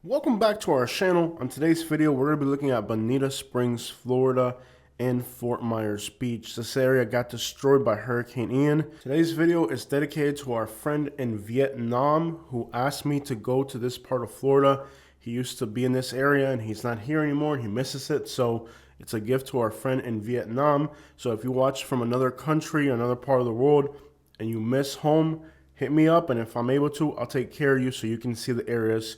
Welcome back to our channel. On today's video, we're going to be looking at Bonita Springs, Florida, and Fort Myers Beach. This area got destroyed by Hurricane Ian. Today's video is dedicated to our friend in Vietnam who asked me to go to this part of Florida. He used to be in this area and he's not here anymore. He misses it, so it's a gift to our friend in Vietnam. So if you watch from another country, another part of the world, and you miss home, hit me up, and if I'm able to, I'll take care of you so you can see the areas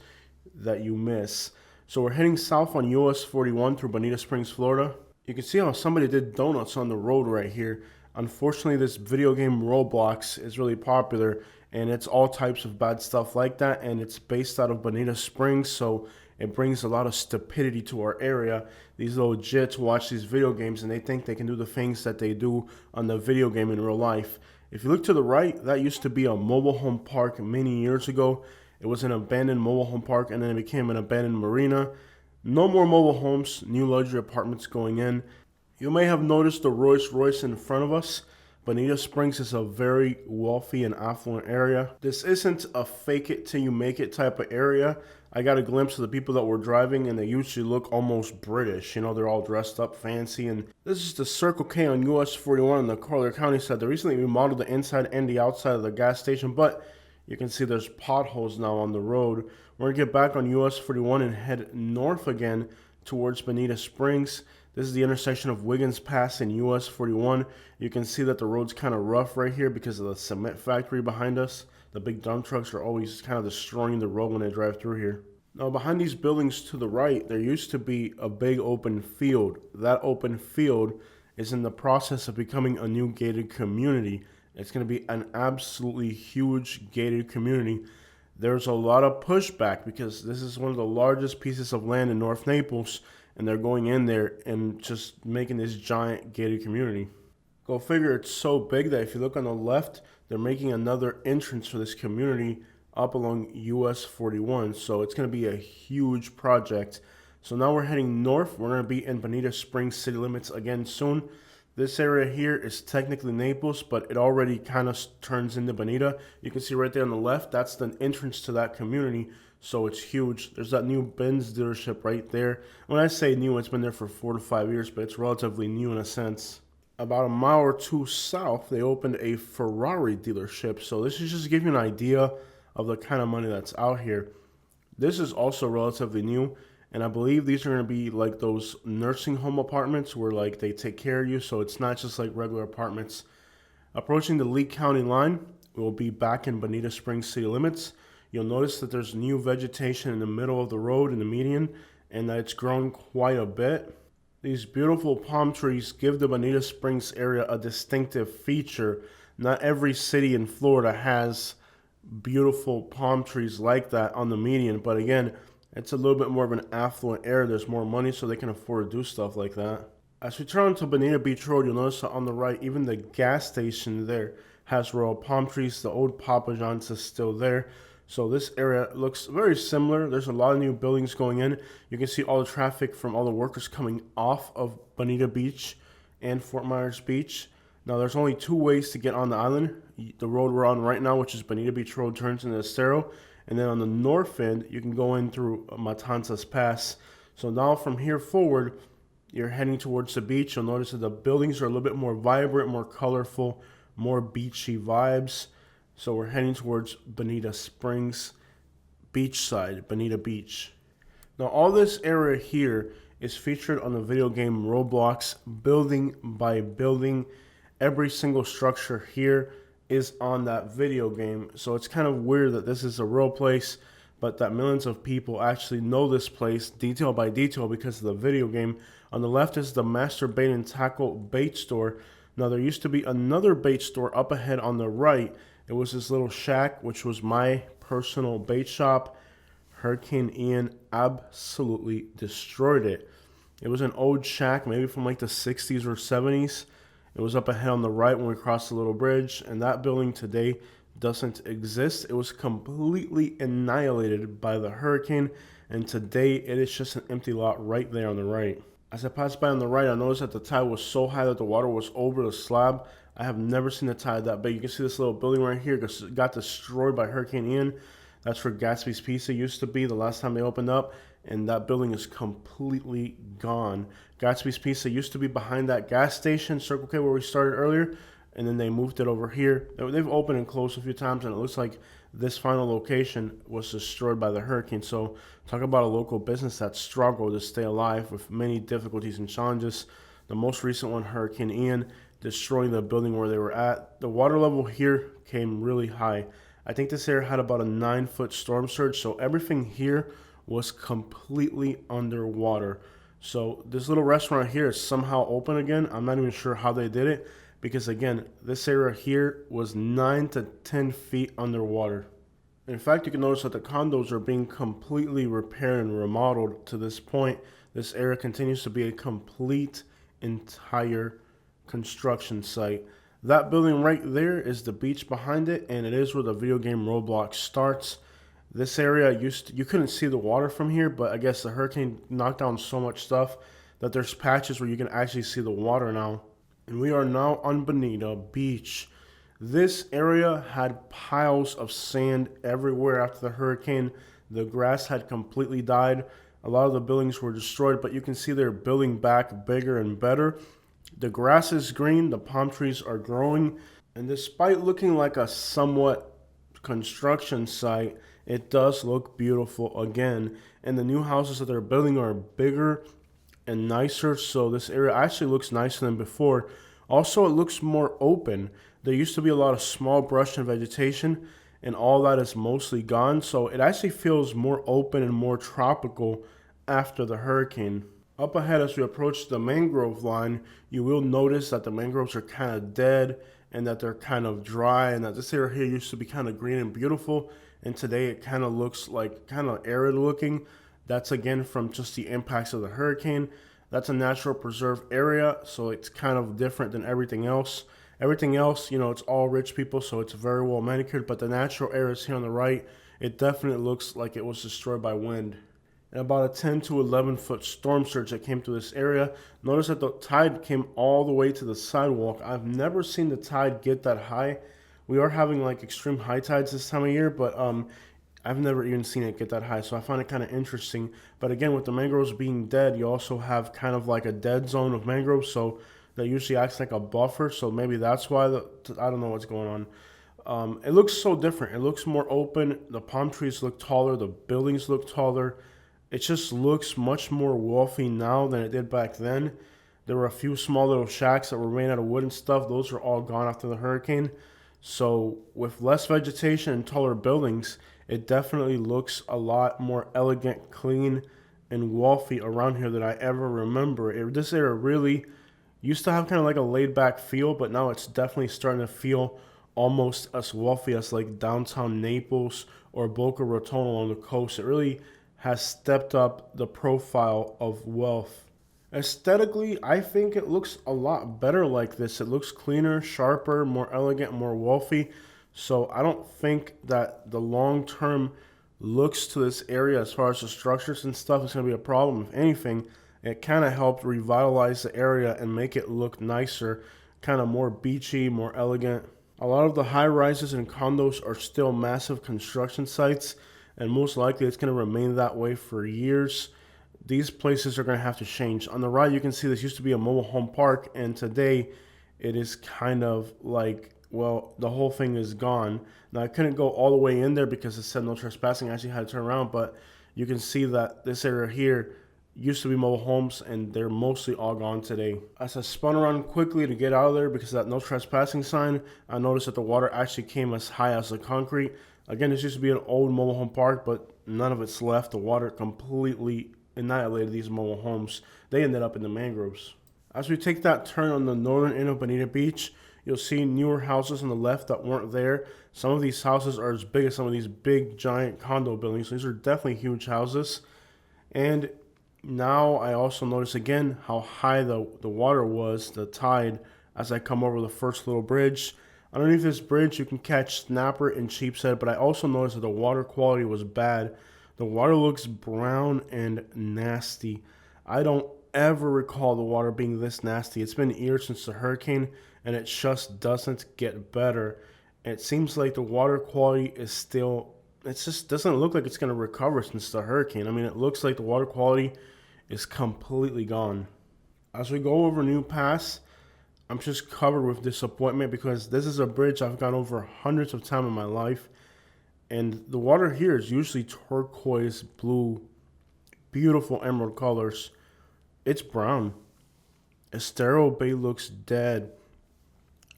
that you miss. So we're heading south on US 41 through Bonita Springs, Florida. You can see how somebody did donuts on the road right here. Unfortunately, this video game Roblox is really popular and it's all types of bad stuff like that, and it's based out of Bonita Springs, so it brings a lot of stupidity to our area. These little jits watch these video games and they think they can do the things that they do on the video game in real life. If you look to the right, that used to be a mobile home park many years ago. It was an abandoned mobile home park and then it became an abandoned marina. No more mobile homes, new luxury apartments going in. You may have noticed the Rolls Royce in front of us. Bonita Springs is a very wealthy and affluent area. This isn't a fake it till you make it type of area. I got a glimpse of the people that were driving and they usually look almost British. You know, they're all dressed up fancy. And this is the Circle K on US 41 on the Collier County side. They recently remodeled the inside and the outside of the gas station, but you can see there's potholes now on the road. We're going to get back on US 41 and head north again towards Bonita Springs. This is the intersection of Wiggins Pass and US 41. You can see that the road's kind of rough right here because of the cement factory behind us. The big dump trucks are always kind of destroying the road when they drive through here. Now behind these buildings to the right, there used to be a big open field. That open field is in the process of becoming a new gated community. It's going to be an absolutely huge gated community. There's a lot of pushback because this is one of the largest pieces of land in North Naples, and they're going in there and just making this giant gated community. Go figure, it's so big that if you look on the left, they're making another entrance for this community up along US 41. So it's going to be a huge project. So now we're heading north. We're going to be in Bonita Springs city limits again soon. This area here is technically Naples, but it already kind of turns into Bonita. You can see right there on the left, that's the entrance to that community, so it's huge. There's that new Benz dealership right there. When I say new, it's been there for 4 to 5 years, but it's relatively new in a sense. About a mile or two south, they opened a Ferrari dealership, so this is just to give you an idea of the kind of money that's out here. This is also relatively new. And I believe these are going to be like those nursing home apartments where like they take care of you. So it's not just like regular apartments. Approaching the Lee County line, we'll be back in Bonita Springs city limits. You'll notice that there's new vegetation in the middle of the road in the median and that it's grown quite a bit. These beautiful palm trees give the Bonita Springs area a distinctive feature. Not every city in Florida has beautiful palm trees like that on the median, but again, it's a little bit more of an affluent area. There's more money, so they can afford to do stuff like that. As we turn to Bonita Beach Road, you'll notice that on the right, even the gas station there has royal palm trees. The old Papa John's is still there. So this area looks very similar. There's a lot of new buildings going in. You can see all the traffic from all the workers coming off of Bonita Beach and Fort Myers Beach. Now, there's only two ways to get on the island. The road we're on right now, which is Bonita Beach Road, turns into Estero. And then on the north end, you can go in through Matanzas Pass. So now from here forward, you're heading towards the beach. You'll notice that the buildings are a little bit more vibrant, more colorful, more beachy vibes. So we're heading towards Bonita Springs, beachside, Bonita Beach. Now all this area here is featured on the video game Roblox, building by building. Every single structure here is on that video game, so it's kind of weird that this is a real place, but that millions of people actually know this place detail by detail because of the video game. On the left is the Master Bait and Tackle bait store. Now there used to be another bait store up ahead on the right. It was this little shack, which was my personal bait shop. Hurricane Ian absolutely destroyed it. It was an old shack, maybe from like the 60s or 70s. It was up ahead on the right when we crossed the little bridge, and that building today doesn't exist. It was completely annihilated by the hurricane, and today it is just an empty lot right there on the right. As I passed by on the right, I noticed that the tide was so high that the water was over the slab. I have never seen a tide that big. You can see this little building right here got destroyed by Hurricane Ian. That's where Gatsby's Pizza used to be the last time they opened up, and that building is completely gone. Gatsby's Pizza used to be behind that gas station, Circle K, where we started earlier, and then they moved it over here. They've opened and closed a few times, and it looks like this final location was destroyed by the hurricane. So talk about a local business that struggled to stay alive with many difficulties and challenges. The most recent one, Hurricane Ian, destroying the building where they were at. The water level here came really high. I think this area had about a 9-foot storm surge, so everything here was completely underwater. So this little restaurant here is somehow open again. I'm not even sure how they did it, because again, this area here was 9 to 10 feet underwater. In fact, you can notice that the condos are being completely repaired and remodeled to this point. This area continues to be a complete, entire construction site. That building right there is the beach behind it, and it is where the video game Roblox starts. This area you couldn't see the water from here, but I guess the hurricane knocked down so much stuff that there's patches where you can actually see the water now. And we are now on Bonita Beach. This area had piles of sand everywhere after the hurricane. The grass had completely died. A lot of the buildings were destroyed, but you can see they're building back bigger and better. The grass is green, the palm trees are growing, and despite looking like a somewhat construction site, it does look beautiful again. And the new houses that they're building are bigger and nicer, so this area actually looks nicer than before. Also, it looks more open. There used to be a lot of small brush and vegetation, and all that is mostly gone, so it actually feels more open and more tropical after the hurricane. Up ahead, as we approach the mangrove line, you will notice that the mangroves are kind of dead and that they're kind of dry, and that this area here used to be kind of green and beautiful, and today it kind of looks like kind of arid looking. That's again from just the impacts of the hurricane. That's a natural preserve area, so it's kind of different than everything else. Everything else, you know, it's all rich people, so it's very well manicured, but the natural areas here on the right, it definitely looks like it was destroyed by wind. And about a 10 to 11 foot storm surge that came through this area. Notice that the tide came all the way to the sidewalk. I've never seen the tide get that high. We are having like extreme high tides this time of year, but I've never even seen it get that high, so I find it kind of interesting. But again, with the mangroves being dead, you also have kind of like a dead zone of mangroves, so that usually acts like a buffer, so maybe that's why I don't know what's going on. It looks so different. It looks more open. The palm trees look taller. The buildings look taller. It just looks much more wealthy now than it did back then. There were a few small little shacks that were made out of wood and stuff. Those are all gone after the hurricane. So with less vegetation and taller buildings, it definitely looks a lot more elegant, clean, and wealthy around here than I ever remember. This area really used to have kind of like a laid-back feel, but now it's definitely starting to feel almost as wealthy as like downtown Naples or Boca Raton on the coast. It really has stepped up the profile of wealth. Aesthetically, I think it looks a lot better like this. It looks cleaner, sharper, more elegant, more wealthy. So I don't think that the long-term looks to this area as far as the structures and stuff is going to be a problem. If anything, it kind of helped revitalize the area and make it look nicer, kind of more beachy, more elegant. A lot of the high rises and condos are still massive construction sites, and most likely it's going to remain that way for years. These places are going to have to change. On the right, you can see this used to be a mobile home park, and today it is kind of like, well, the whole thing is gone. Now, I couldn't go all the way in there because it said no trespassing. I actually had to turn around, but you can see that this area here used to be mobile homes, and they're mostly all gone today. As I spun around quickly to get out of there because of that no trespassing sign, I noticed that the water actually came as high as the concrete. Again, this used to be an old mobile home park, but none of it's left. The water completely annihilated these mobile homes. They ended up in the mangroves. As we take that turn on the northern end of Bonita Beach, you'll see newer houses on the left that weren't there. Some of these houses are as big as some of these big, giant condo buildings. These are definitely huge houses. And now I also notice again how high the water was, the tide, as I come over the first little bridge. Underneath this bridge, you can catch snapper and sheepshead, but I also noticed that the water quality was bad. The water looks brown and nasty. I don't ever recall the water being this nasty. It's been years since the hurricane, and it just doesn't get better. It seems like the water quality is still it just doesn't look like it's going to recover since the hurricane. I mean, it looks like the water quality is completely gone. As we go over New Pass, I'm just covered with disappointment because this is a bridge I've gone over hundreds of times in my life. And the water here is usually turquoise, blue, beautiful emerald colors. It's brown. Estero Bay looks dead.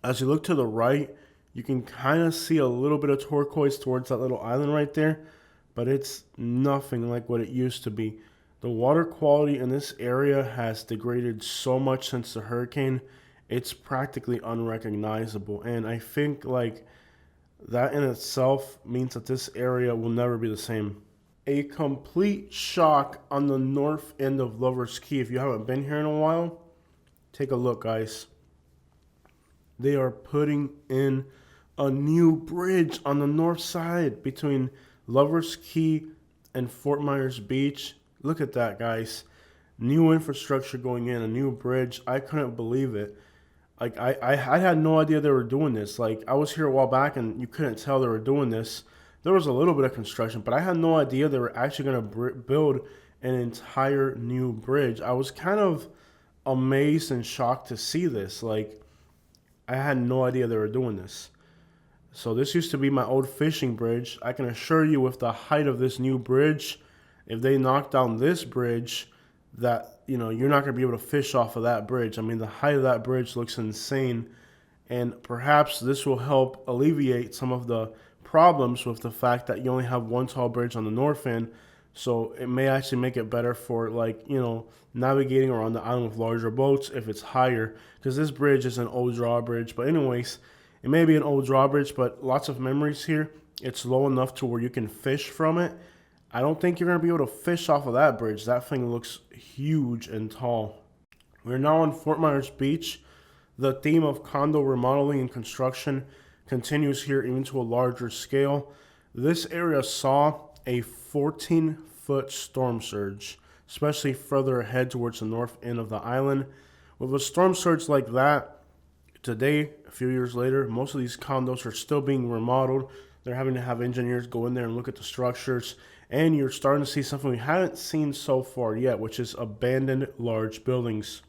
As you look to the right, you can kind of see a little bit of turquoise towards that little island right there, but it's nothing like what it used to be. The water quality in this area has degraded so much since the hurricane. It's practically unrecognizable, and I think like that in itself means that this area will never be the same. A complete shock on the north end of Lover's Key. If you haven't been here in a while, take a look, guys. They are putting in a new bridge on the north side between Lover's Key and Fort Myers Beach. Look at that, guys. New infrastructure going in, a new bridge. I couldn't believe it. Like, I had no idea they were doing this. Like, I was here a while back and you couldn't tell they were doing this. There was a little bit of construction, but I had no idea they were actually going to build an entire new bridge. I was kind of amazed and shocked to see this. Like, I had no idea they were doing this. So this used to be my old fishing bridge. I can assure you with the height of this new bridge, if they knock down this bridge, that, you know, you're not going to be able to fish off of that bridge. I mean, the height of that bridge looks insane. And perhaps this will help alleviate some of the problems with the fact that you only have one tall bridge on the north end. So it may actually make it better for, like, you know, navigating around the island with larger boats if it's higher. Because this bridge is an old drawbridge. But anyways, it may be an old drawbridge, but lots of memories here. It's low enough to where you can fish from it. I don't think you're going to be able to fish off of that bridge. That thing looks huge and tall. We're now on Fort Myers Beach. The theme of condo remodeling and construction continues here even to a larger scale. This area saw a 14-foot storm surge, especially further ahead towards the north end of the island. With a storm surge like that, today, a few years later, most of these condos are still being remodeled. They're having to have engineers go in there and look at the structures. And you're starting to see something we haven't seen so far yet, which is abandoned large buildings.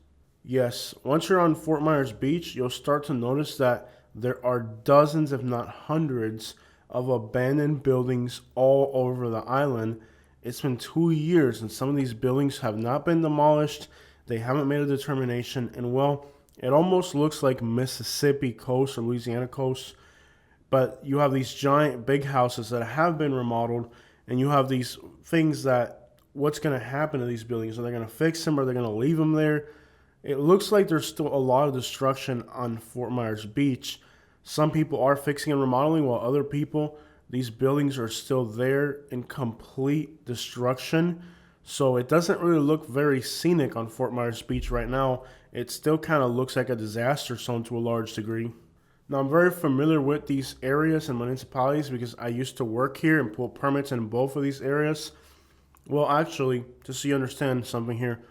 Yes, once you're on Fort Myers Beach, you'll start to notice that there are dozens, if not hundreds, of abandoned buildings all over the island. It's been 2 years and some of these buildings have not been demolished. They haven't made a determination. And well, it almost looks like Mississippi coast or Louisiana coast. But you have these giant big houses that have been remodeled. And you have these things that what's going to happen to these buildings? Are they going to fix them? Are they going to leave them there? It looks like there's still a lot of destruction on Fort Myers Beach. Some people are fixing and remodeling, while other people, these buildings are still there in complete destruction. So it doesn't really look very scenic on Fort Myers Beach right now. It still kind of looks like a disaster zone to a large degree. Now, I'm very familiar with these areas and municipalities because I used to work here and pull permits in both of these areas. Well, actually, just so you understand something here,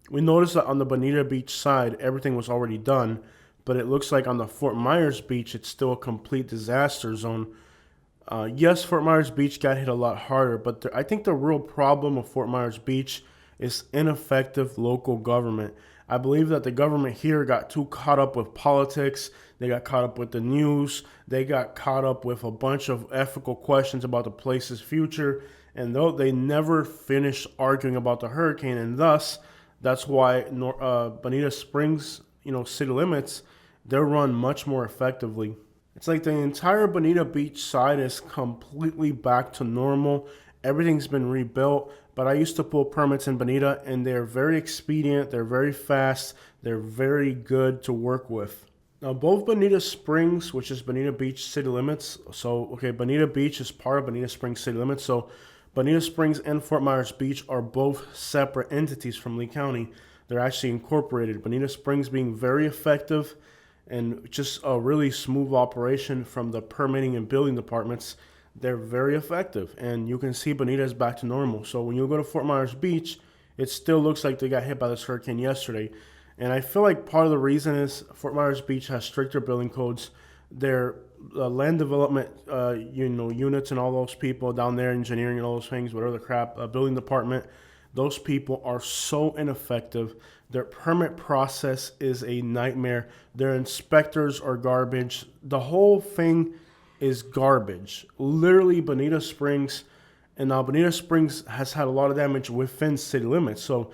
we noticed that on the Bonita Beach side, everything was already done, but it looks like on the Fort Myers Beach, it's still a complete disaster zone. Yes, Fort Myers Beach got hit a lot harder, but I think the real problem of Fort Myers Beach is ineffective local government. I believe that the government here got too caught up with politics. They got caught up with the news. They got caught up with a bunch of ethical questions about the place's future. And though they never finished arguing about the hurricane, and thus, that's why Bonita Springs, city limits, they're run much more effectively. It's like the entire Bonita Beach side is completely back to normal. Everything's been rebuilt. But I used to pull permits in Bonita, and they're very expedient, they're very fast, they're very good to work with. Now, both Bonita Springs, which is Bonita Beach city limits, Bonita Beach is part of Bonita Springs city limits, so Bonita Springs and Fort Myers Beach are both separate entities from Lee County. They're actually incorporated. Bonita Springs being very effective and just a really smooth operation from the permitting and building departments. They're very effective, and you can see Bonita is back to normal. So when you go to Fort Myers Beach, it still looks like they got hit by this hurricane yesterday. And I feel like part of the reason is Fort Myers Beach has stricter building codes. Their land development, units and all those people down there, engineering and all those things, whatever the crap, building department, those people are so ineffective. Their permit process is a nightmare. Their inspectors are garbage. The whole thing is garbage. Literally, Bonita Springs, and now Bonita Springs has had a lot of damage within city limits. So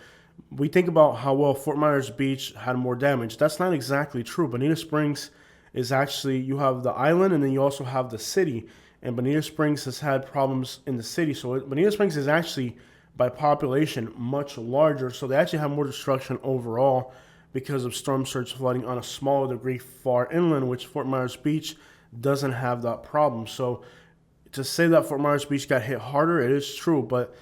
we think about how well Fort Myers Beach had more damage. That's not exactly true. Bonita Springs is actually, you have the island and then you also have the city. And Bonita Springs has had problems in the city. So Bonita Springs is actually, by population, much larger. So they actually have more destruction overall because of storm surge flooding on a smaller degree far inland, which Fort Myers Beach doesn't have that problem. So to say that Fort Myers Beach got hit harder, it is true, but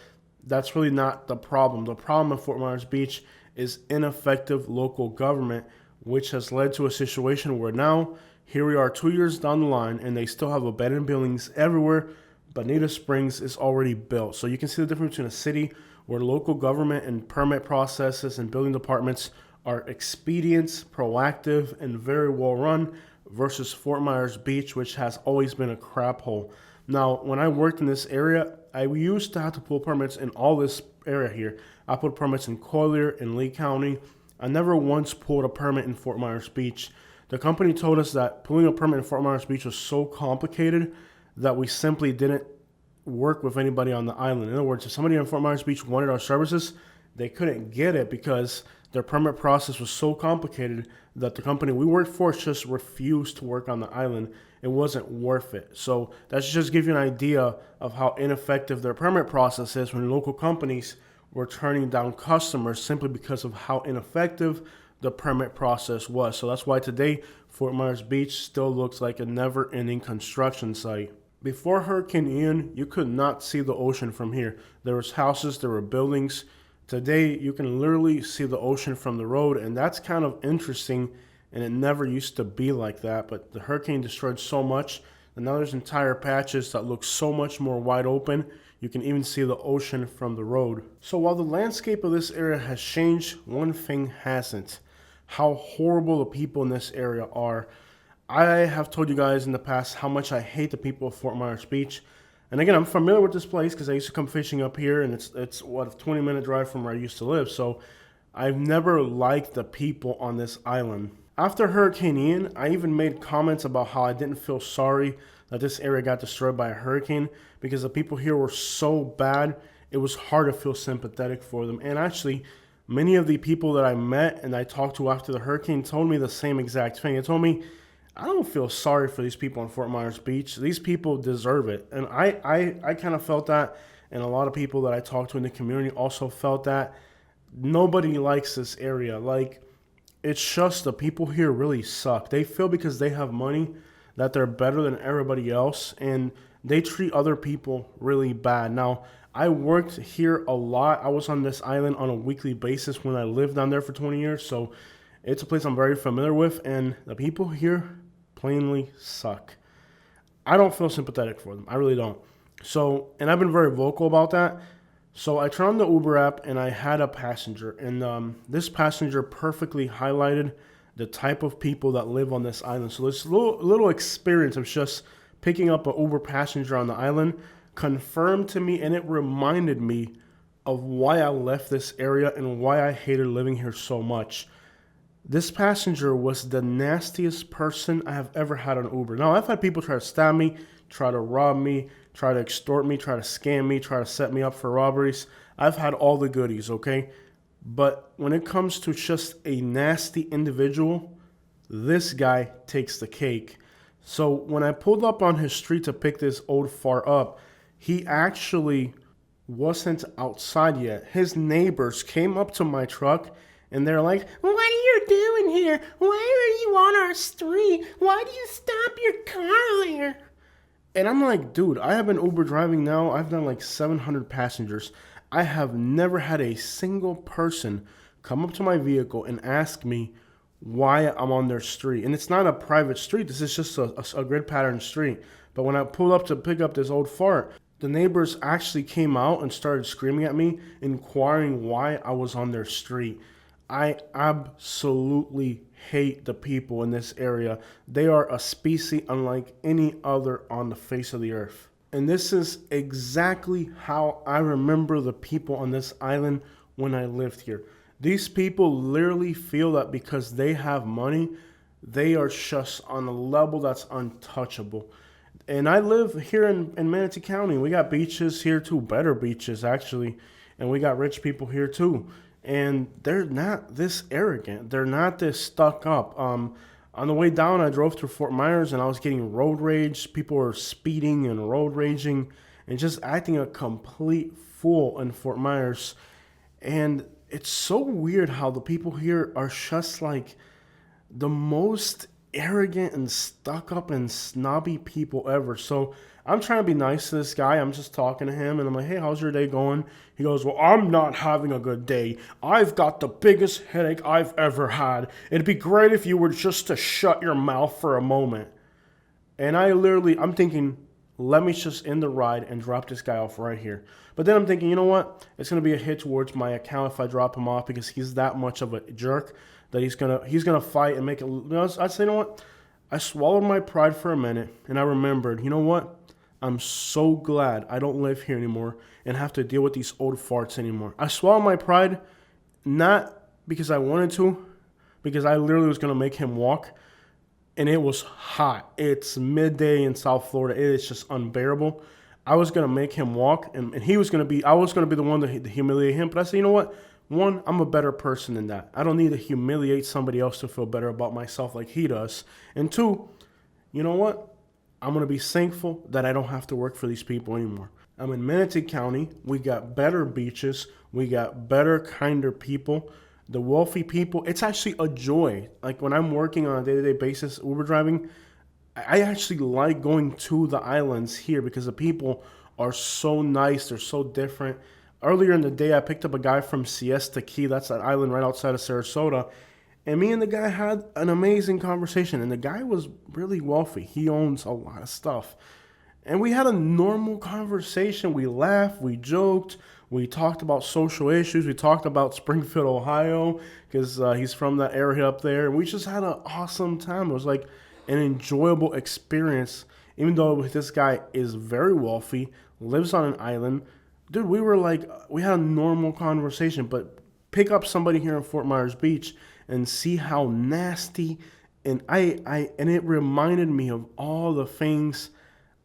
that's really not the problem. The problem at Fort Myers Beach is ineffective local government, which has led to a situation where now, here we are 2 years down the line, and they still have abandoned buildings everywhere. Bonita Springs is already built. So you can see the difference between a city where local government and permit processes and building departments are expedient, proactive, and very well run, versus Fort Myers Beach, which has always been a crap hole. Now, when I worked in this area, I used to have to pull permits in all this area here. I pulled permits in Collier, in Lee County. I never once pulled a permit in Fort Myers Beach. The company told us that pulling a permit in Fort Myers Beach was so complicated that we simply didn't work with anybody on the island. In other words, if somebody in Fort Myers Beach wanted our services, they couldn't get it because their permit process was so complicated that the company we worked for just refused to work on the island. It wasn't worth it. So that should just give you an idea of how ineffective their permit process is when local companies were turning down customers simply because of how ineffective the permit process was. So that's why today Fort Myers Beach still looks like a never-ending construction site. Before Hurricane Ian, you could not see the ocean from here. There was houses, there were buildings. Today, you can literally see the ocean from the road, and that's kind of interesting, and it never used to be like that, but the hurricane destroyed so much, and now there's entire patches that look so much more wide open. You can even see the ocean from the road. So while the landscape of this area has changed, one thing hasn't: how horrible the people in this area are. I have told you guys in the past how much I hate the people of Fort Myers Beach. And again, I'm familiar with this place because I used to come fishing up here, and it's what, a 20-minute drive from where I used to live. So I've never liked the people on this island. After Hurricane Ian, I even made comments about how I didn't feel sorry that this area got destroyed by a hurricane because the people here were so bad, it was hard to feel sympathetic for them. And actually, many of the people that I met and I talked to after the hurricane told me the same exact thing. They told me, I don't feel sorry for these people in Fort Myers Beach. These people deserve it. And I kind of felt that, and a lot of people that I talked to in the community also felt that. Nobody likes this area. Like, it's just the people here really suck. They feel because they have money that they're better than everybody else, and they treat other people really bad. Now, I worked here a lot. I was on this island on a weekly basis when I lived down there for 20 years, so it's a place I'm very familiar with, and the people here plainly suck. I don't feel sympathetic for them. I really don't. So, and I've been very vocal about that. So I turned on the Uber app and I had a passenger, and this passenger perfectly highlighted the type of people that live on this island. So this little experience of just picking up an Uber passenger on the island confirmed to me, and it reminded me of why I left this area and why I hated living here so much. This passenger was the nastiest person I have ever had on Uber. Now, I've had people try to stab me, try to rob me, try to extort me, try to scam me, try to set me up for robberies. I've had all the goodies, okay? But when it comes to just a nasty individual, this guy takes the cake. So when I pulled up on his street to pick this old fart up, he actually wasn't outside yet. His neighbors came up to my truck and they're like, "What are you doing here? Why are you on our street? Why do you stop your car there?" And I'm like, dude, I have been Uber driving now. I've done like 700 passengers. I have never had a single person come up to my vehicle and ask me why I'm on their street. And it's not a private street. This is just a grid pattern street. But when I pulled up to pick up this old fart, the neighbors actually came out and started screaming at me, inquiring why I was on their street. I absolutely hate the people in this area. They are a species unlike any other on the face of the earth. And this is exactly how I remember the people on this island when I lived here. These people literally feel that because they have money, they are just on a level that's untouchable. And I live here in Manatee County. We got beaches here too, better beaches actually. And we got rich people here too. And they're not this arrogant. They're not this stuck up. On the way down, I drove through Fort Myers and I was getting road rage. People were speeding and road raging and just acting a complete fool in Fort Myers. And it's so weird how the people here are just like the most arrogant and stuck up and snobby people ever. So I'm trying to be nice to this guy. I'm just talking to him and I'm like, hey, how's your day going? He goes, well, I'm not having a good day. I've got the biggest headache I've ever had. It'd be great if you were just to shut your mouth for a moment. And I'm thinking, let me just end the ride and drop this guy off right here. But then I'm thinking, you know what? It's going to be a hit towards my account if I drop him off because he's that much of a jerk that he's gonna fight and make it. I'd say, you know what? I swallowed my pride for a minute and I remembered, you know what? I'm so glad I don't live here anymore and have to deal with these old farts anymore. I swallowed my pride not because I wanted to, because I literally was gonna make him walk. And it was hot. It's midday in South Florida. It is just unbearable. I was gonna make him walk, and I was gonna be the one to humiliate him. But I said, you know what? One, I'm a better person than that. I don't need to humiliate somebody else to feel better about myself like he does. And two, you know what? I'm gonna be thankful that I don't have to work for these people anymore. I'm in Manatee County. We got better beaches. We got better, kinder people. The wealthy people, it's actually a joy. Like when I'm working on a day-to-day basis, Uber driving, I actually like going to the islands here because the people are so nice. They're so different. Earlier in the day, I picked up a guy from Siesta Key. That's an island right outside of Sarasota. And me and the guy had an amazing conversation. And the guy was really wealthy. He owns a lot of stuff. And we had a normal conversation. We laughed. We joked. We talked about social issues. We talked about Springfield, Ohio, because he's from that area up there. And we just had an awesome time. It was like an enjoyable experience. Even though this guy is very wealthy, lives on an island. Dude, we had a normal conversation. But pick up somebody here in Fort Myers Beach and see how nasty. And and it reminded me of all the things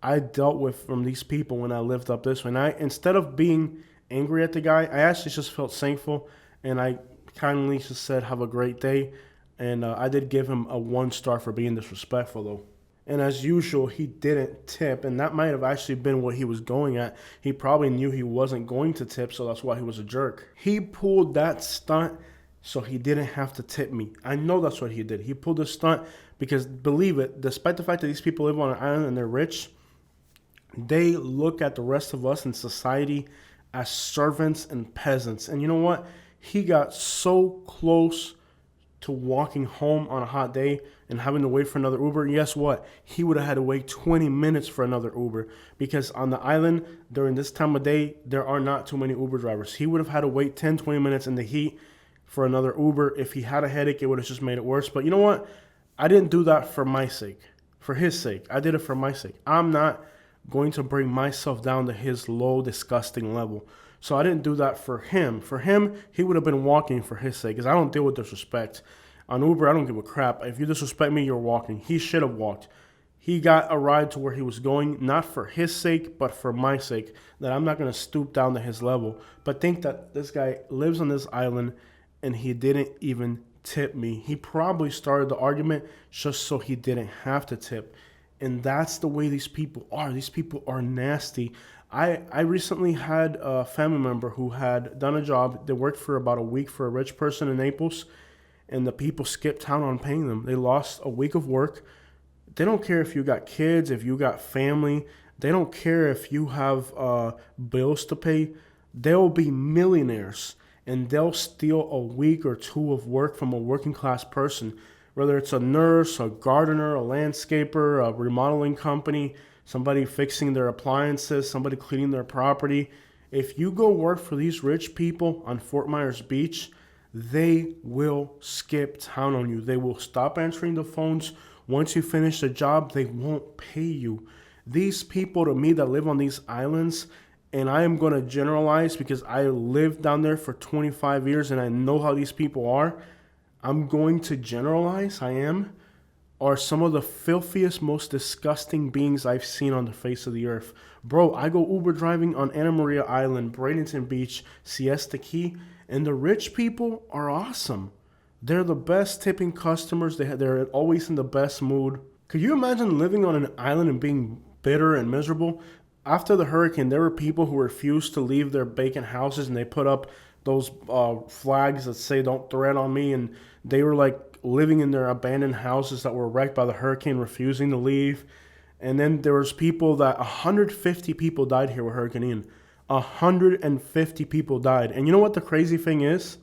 I dealt with from these people when I lived up this way. And instead of being angry at the guy, I actually just felt thankful, and I kindly just said, have a great day. And I did give him a 1 star for being disrespectful, though. And as usual, he didn't tip, and that might have actually been what he was going at. He probably knew he wasn't going to tip, so that's why he was a jerk. He pulled that stunt so he didn't have to tip me. I know that's what he did. He pulled a stunt because, believe it, despite the fact that these people live on an island and they're rich, they look at the rest of us in society as servants and peasants. And you know what? He got so close to walking home on a hot day and having to wait for another Uber. Guess what? He would have had to wait 20 minutes for another Uber because on the island during this time of day, there are not too many Uber drivers. He would have had to wait 10, 20 minutes in the heat for another Uber. If he had a headache, it would have just made it worse. But you know what? I didn't do that for my sake, for his sake. I did it for my sake. I'm not going to bring myself down to his low, disgusting level. So I didn't do that for him. For him, he would have been walking for his sake, because I don't deal with disrespect. On Uber, I don't give a crap. If you disrespect me, you're walking. He should have walked. He got a ride to where he was going, not for his sake, but for my sake, that I'm not going to stoop down to his level. But think that this guy lives on this island, and he didn't even tip me. He probably started the argument just so he didn't have to tip. And that's the way these people are. These people are nasty. I recently had a family member who had done a job. They worked for about a week for a rich person in Naples, and the people skipped town on paying them. They lost a week of work. They don't care if you got kids, if you got family. They don't care if you have bills to pay. They'll be millionaires, and they'll steal a week or two of work from a working class person. Whether it's a nurse, a gardener, a landscaper, a remodeling company, somebody fixing their appliances, somebody cleaning their property. If you go work for these rich people on Fort Myers Beach, they will skip town on you. They will stop answering the phones. Once you finish the job, they won't pay you. These people, to me, that live on these islands, and I am going to generalize because I lived down there for 25 years and I know how these people are. I'm going to generalize, are some of the filthiest, most disgusting beings I've seen on the face of the earth. Bro, I go Uber driving on Anna Maria Island, Bradenton Beach, Siesta Key, and the rich people are awesome. They're the best tipping customers. They're always in the best mood. Could you imagine living on an island and being bitter and miserable? After the hurricane, there were people who refused to leave their vacant houses, and they put up those flags that say "Don't threat on me," and they were like living in their abandoned houses that were wrecked by the hurricane, refusing to leave. And then there was people that 150 people died here with Hurricane Ian. 150 people died. And you know what the crazy thing is?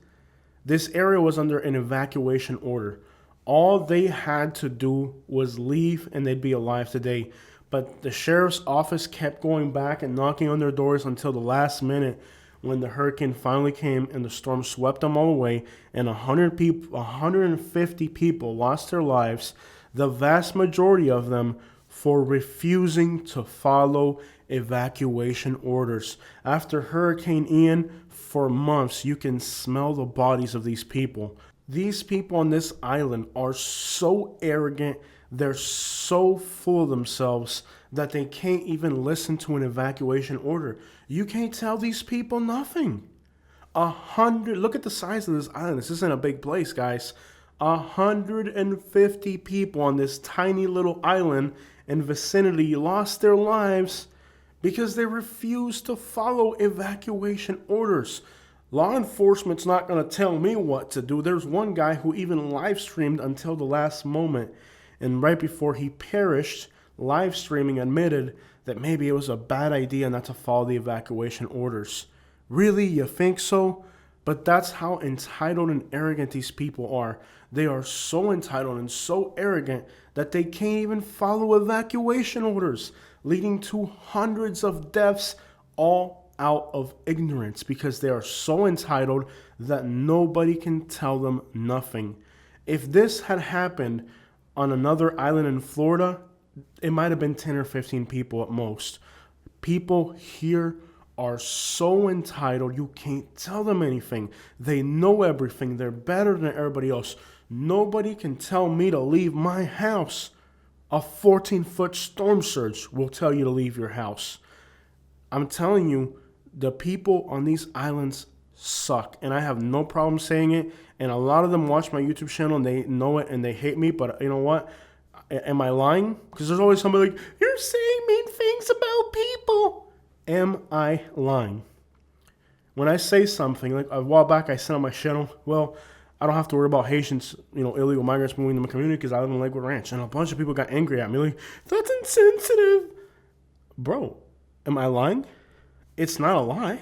This area was under an evacuation order. All they had to do was leave and they'd be alive today. But the sheriff's office kept going back and knocking on their doors until the last minute, when the hurricane finally came and the storm swept them all away, and 150 people lost their lives, the vast majority of them for refusing to follow evacuation orders. After Hurricane Ian, for months, you can smell the bodies of these people. These people on this island are so arrogant, they're so full of themselves that they can't even listen to an evacuation order. You can't tell these people nothing. Look at the size of this island. This isn't a big place, guys. 150 people on this tiny little island and vicinity lost their lives because they refused to follow evacuation orders. Law enforcement's not going to tell me what to do. There's one guy who even live streamed until the last moment, and right before he perished, live streaming admitted that maybe it was a bad idea not to follow the evacuation orders. Really? You think so? But that's how entitled and arrogant these people are. They are so entitled and so arrogant that they can't even follow evacuation orders, leading to hundreds of deaths, all out of ignorance, because they are so entitled that nobody can tell them nothing. If this had happened on another island in Florida, it might have been 10 or 15 people at most. People here are so entitled, you can't tell them anything. They know everything. They're better than everybody else. Nobody can tell me to leave my house. A 14-foot storm surge will tell you to leave your house. I'm telling you, the people on these islands suck, and I have no problem saying it. And a lot of them watch my YouTube channel and they know it and they hate me, but you know what? Am I lying? Because there's always somebody like, you're saying mean things about people. Am I lying? When I say something, like a while back I said on my channel, well, I don't have to worry about Haitians, illegal migrants moving to my community because I live in Lakewood Ranch. And a bunch of people got angry at me, like, that's insensitive. Bro, am I lying? It's not a lie.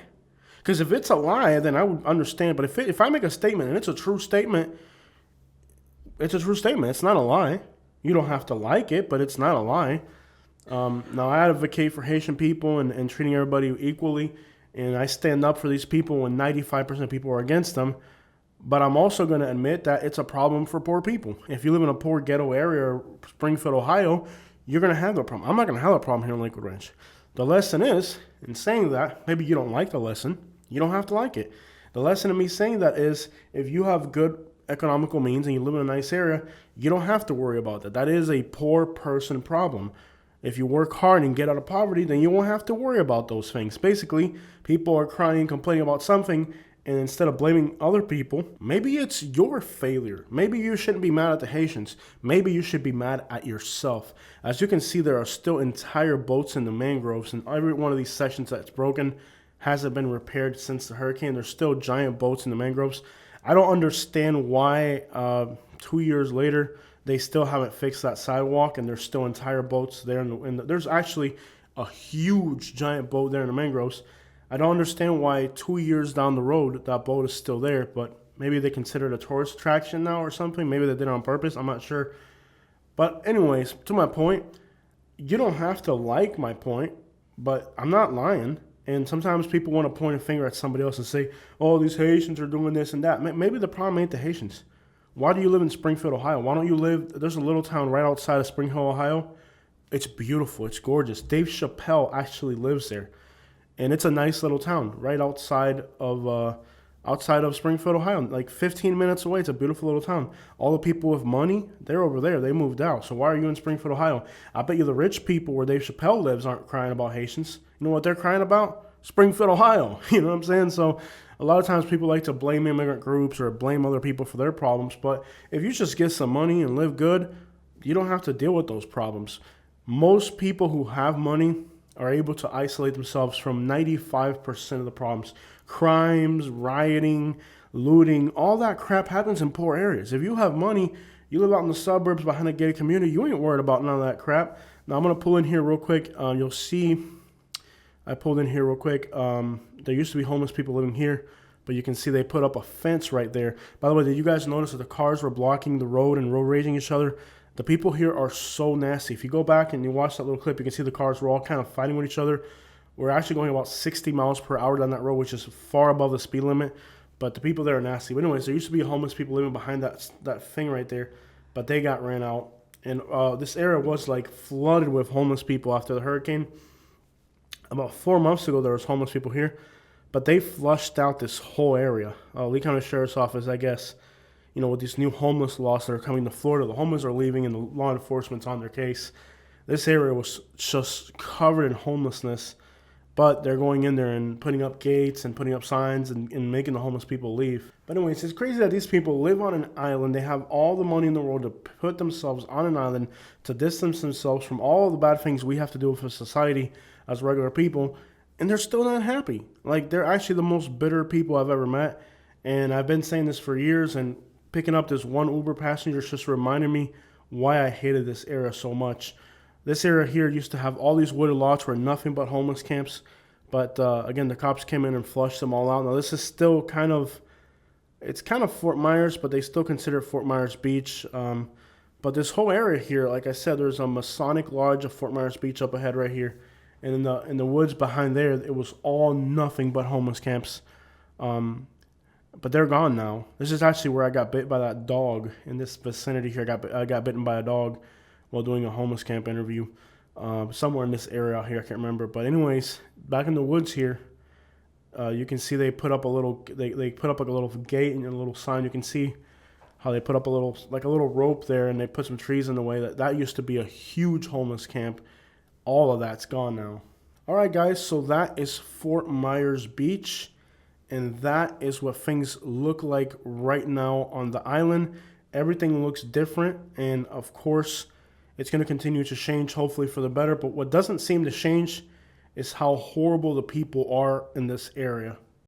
Because if it's a lie, then I would understand. But if I make a statement and it's a true statement, it's a true statement. It's not a lie. You don't have to like it, but it's not a lie. Now, I advocate for Haitian people and treating everybody equally, and I stand up for these people when 95% of people are against them. But I'm also going to admit that it's a problem for poor people. If you live in a poor ghetto area, Springfield, Ohio, you're going to have that problem. I'm not going to have that problem here in Lakewood Ranch. The lesson is, in saying that, maybe you don't like the lesson. You don't have to like it. The lesson of me saying that is, if you have good economical means and you live in a nice area, you don't have to worry about that. That is a poor person problem. If you work hard and get out of poverty, then you won't have to worry about those things. Basically, people are crying and complaining about something, and instead of blaming other people, maybe it's your failure. Maybe you shouldn't be mad at the Haitians. Maybe you should be mad at yourself. As you can see, there are still entire boats in the mangroves, and every one of these sections that's broken hasn't been repaired since the hurricane. There's still giant boats in the mangroves. I don't understand why 2 years later they still haven't fixed that sidewalk, and there's still entire boats there. There's actually a huge giant boat there in the mangroves. I don't understand why 2 years down the road that boat is still there, but maybe they consider it a tourist attraction now or something. Maybe they did it on purpose. I'm not sure. But anyways, to my point, you don't have to like my point, but I'm not lying. And sometimes people want to point a finger at somebody else and say, oh, these Haitians are doing this and that. Maybe the problem ain't the Haitians. Why do you live in Springfield, Ohio? Why don't you live, there's a little town right outside of Springfield, Ohio. It's beautiful. It's gorgeous. Dave Chappelle actually lives there. And it's a nice little town right outside of Springfield, Ohio, like 15 minutes away. It's a beautiful little town. All the people with money, they're over there. They moved out. So why are you in Springfield, Ohio? I bet you the rich people where Dave Chappelle lives aren't crying about Haitians. You know what they're crying about? Springfield, Ohio. You know what I'm saying? So a lot of times people like to blame immigrant groups or blame other people for their problems. But if you just get some money and live good, you don't have to deal with those problems. Most people who have money are able to isolate themselves from 95% of the problems. Crimes, rioting, looting, all that crap happens in poor areas. If you have money, you live out in the suburbs behind a gated community, you ain't worried about none of that crap. Now I'm going to pull in here real quick. You'll see I pulled in here real quick. There used to be homeless people living here, but you can see they put up a fence right there. By the way, did you guys notice that the cars were blocking the road and road raging each other? The people here are so nasty. If you go back and you watch that little clip, you can see the cars were all kind of fighting with each other. We're actually going about 60 miles per hour down that road, which is far above the speed limit. But the people there are nasty. But anyways, there used to be homeless people living behind that thing right there, but they got ran out. And this area was like flooded with homeless people after the hurricane. About 4 months ago, there was homeless people here, but they flushed out this whole area. Lee County Sheriff's Office, I guess, you know, with these new homeless laws that are coming to Florida, the homeless are leaving and the law enforcement's on their case. This area was just covered in homelessness, but they're going in there and putting up gates and putting up signs and making the homeless people leave. But anyways, it's crazy that these people live on an island. They have all the money in the world to put themselves on an island, to distance themselves from all of the bad things we have to do with society as regular people, and they're still not happy. Like, they're actually the most bitter people I've ever met, and I've been saying this for years, and picking up this one Uber passenger just reminded me why I hated this area so much. This area here used to have all these wooded lots where nothing but homeless camps, but again, the cops came in and flushed them all out. Now, this is still it's kind of Fort Myers, but they still consider it Fort Myers Beach. But this whole area here, like I said, there's a Masonic Lodge of Fort Myers Beach up ahead right here. And in the woods behind there, it was all nothing but homeless camps. But they're gone now. This is actually where I got bit by that dog in this vicinity here. I got bitten by a dog while doing a homeless camp interview somewhere in this area out here. I can't remember. But anyways, back in the woods here, you can see they put up they put up like a little gate and a little sign. You can see how they put up a little rope there, and they put some trees in the way. That used to be a huge homeless camp. All of that's gone now. All right, guys, so that is Fort Myers Beach, and that is what things look like right now on the island. Everything looks different, and of course, it's going to continue to change, hopefully for the better. But what doesn't seem to change is how horrible the people are in this area.